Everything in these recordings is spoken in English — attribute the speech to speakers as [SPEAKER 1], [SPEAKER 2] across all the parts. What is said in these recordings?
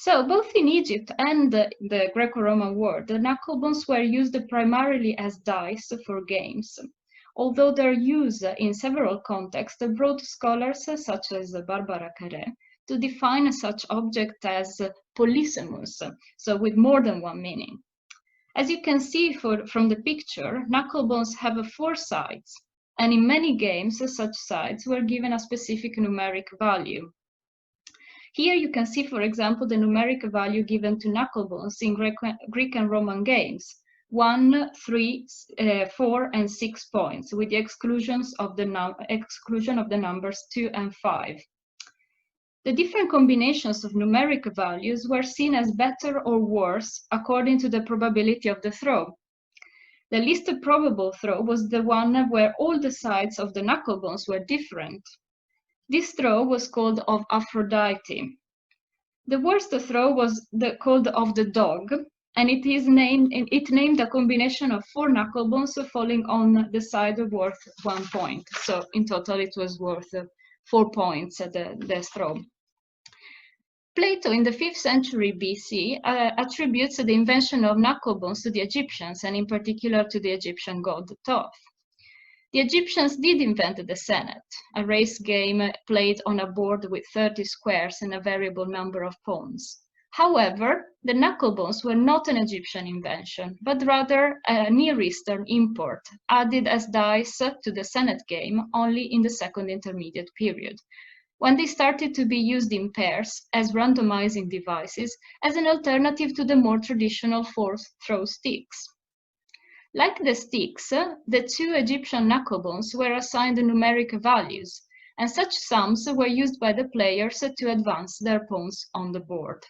[SPEAKER 1] So both in Egypt and the Greco-Roman world, the knucklebones were used primarily as dice for games, although their use in several contexts brought scholars such as Barbara Carré to define such object as polysemous, so with more than one meaning. As you can see from the picture, knucklebones have 4 sides, and in many games such sides were given a specific numeric value. Here you can see, for example, the numeric value given to knucklebones in Greek and Roman games: 1, 3, 4, and 6 points, with the exclusion of the numbers 2 and 5. The different combinations of numeric values were seen as better or worse according to the probability of the throw. The least probable throw was the one where all the sides of the knucklebones were different. This throw was called of Aphrodite. The worst throw was called of the dog, and it named a combination of 4 knucklebones falling on the side worth 1 point. So in total it was worth 4 points at the throw. Plato in the 5th century BC attributes the invention of knucklebones to the Egyptians, and in particular to the Egyptian god Thoth. The Egyptians did invent the Senet, a race game played on a board with 30 squares and a variable number of pawns. However, the knucklebones were not an Egyptian invention, but rather a Near Eastern import, added as dice to the Senet game only in the Second Intermediate period, when they started to be used in pairs as randomizing devices as an alternative to the more traditional 4-throw sticks. Like the sticks, the 2 Egyptian knucklebones were assigned numeric values, and such sums were used by the players to advance their pawns on the board.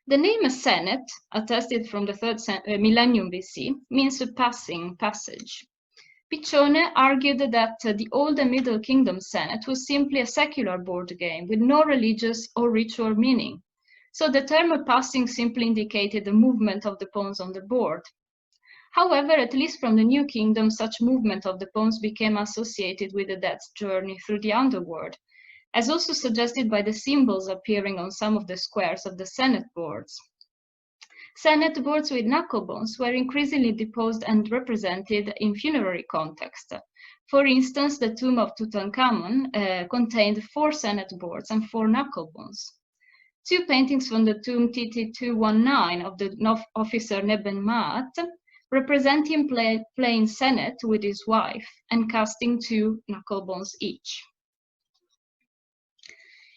[SPEAKER 1] The name Senet, attested from the 3rd millennium BC, means passage. Piccione argued that the Old and Middle Kingdom Senet was simply a secular board game with no religious or ritual meaning, so the term passing simply indicated the movement of the pawns on the board. However, at least from the New Kingdom, such movement of the pawns became associated with the death's journey through the underworld, as also suggested by the symbols appearing on some of the squares of the Senet boards. Senet boards with knucklebones were increasingly deposed and represented in funerary context. For instance, the tomb of Tutankhamun contained 4 Senet boards and 4 knucklebones. 2 paintings from the tomb TT219 of the officer Neben Maat represent him playing Senet with his wife and casting 2 knucklebones each.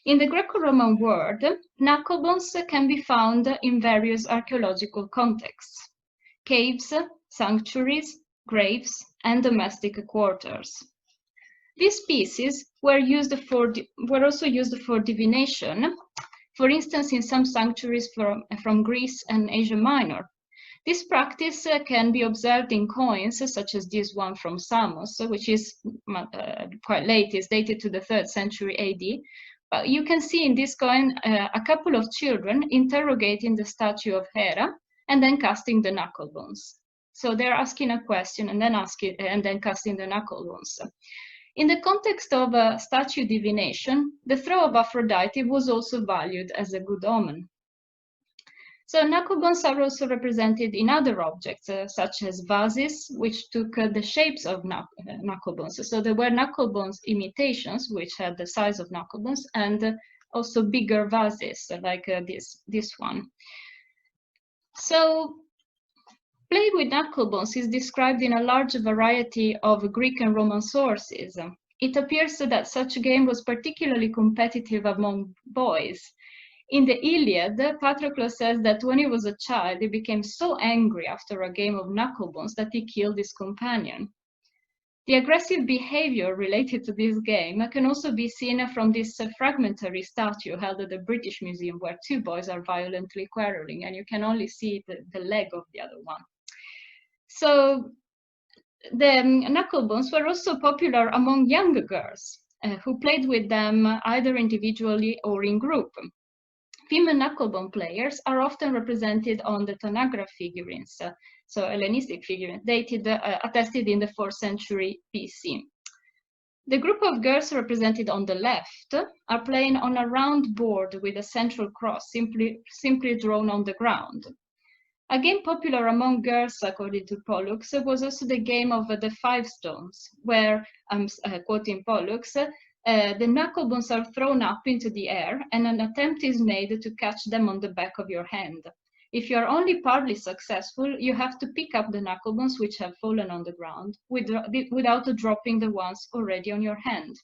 [SPEAKER 1] In the Greco-Roman world, knucklebones can be found in various archaeological contexts: caves, sanctuaries, graves, and domestic quarters. These pieces were also used for divination, for instance in some sanctuaries from Greece and Asia Minor. This practice can be observed in coins such as this one from Samos, which is quite late, it's dated to the 3rd century AD. But you can see in this coin a couple of children interrogating the statue of Hera and then casting the knucklebones. So they're asking a question and then casting the knucklebones. In the context of statue divination, the throw of Aphrodite was also valued as a good omen. So knucklebones are also represented in other objects, such as vases, which took the shapes of knucklebones. So there were knucklebones imitations, which had the size of knucklebones, and also bigger vases, like this one. So play with knucklebones is described in a large variety of Greek and Roman sources. It appears that such a game was particularly competitive among boys. In the Iliad, Patroclus says that when he was a child, he became so angry after a game of knucklebones that he killed his companion. The aggressive behavior related to this game can also be seen from this fragmentary statue held at the British Museum, where 2 boys are violently quarreling, and you can only see the leg of the other one. So the knucklebones were also popular among younger girls who played with them either individually or in group. Female knucklebone players are often represented on the Tanagra figurines, so Hellenistic figurines, attested in the 4th century BC. The group of girls represented on the left are playing on a round board with a central cross simply drawn on the ground. A game popular among girls, according to Pollux, was also the game of the 5 stones, where, quoting Pollux, the knucklebones are thrown up into the air and an attempt is made to catch them on the back of your hand. If you are only partly successful, you have to pick up the knucklebones which have fallen on the ground without dropping the ones already on your hand.